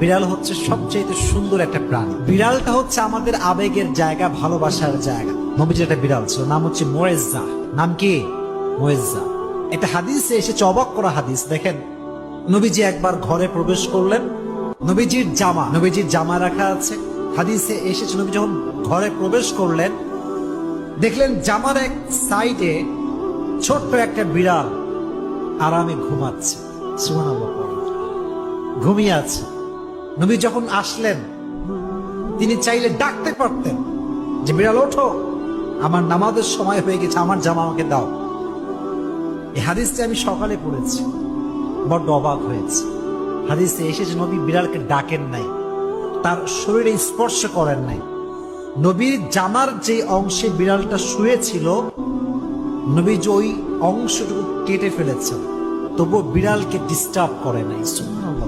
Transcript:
বিড়াল হচ্ছে সবচেয়ে সুন্দর একটা প্রাণী। বিড়ালটা হচ্ছে আমাদের আবেগের জায়গা, ভালোবাসার জায়গা। নবীজির একটা বিড়াল ছিল, নাম হচ্ছে মোয়েজ্জা। নাম কি? মোয়েজ্জা। একটা হাদিসে এসেছে, অবাক করা হাদিস। দেখেন, নবীজি একবার ঘরে প্রবেশ করলেন, নবীজির জামা রাখা আছে। হাদিসে এসেছে, নবী যখন ঘরে প্রবেশ করলেন, দেখলেন জামার এক সাইডে ছোট্ট একটা বিড়াল আরামে ঘুমাচ্ছে। সুবহানাল্লাহ, ঘুমিয়ে আছে। নবী যখন আসলেন, তিনি চাইলে ডাকতে পারতেন যে বিড়াল ওঠো, আমার নামাজের সময় হয়ে গেছে, আমার জামা আমাকে দাও। এই হাদিসটি আমি সকালে পড়েছি, বড্ড অবাক হয়েছে। হাদিসে এসেছে নবী বিড়ালকে ডাকেন নাই, তার শরীরে স্পর্শ করেন নাই। নবীর জামার যে অংশে বিড়ালটা শুয়েছিল, নবী যে ওই অংশটুকু কেটে ফেলেছেন, তবুও বিড়ালকে ডিস্টার্ব করে নাই। সুবহানাল্লাহ।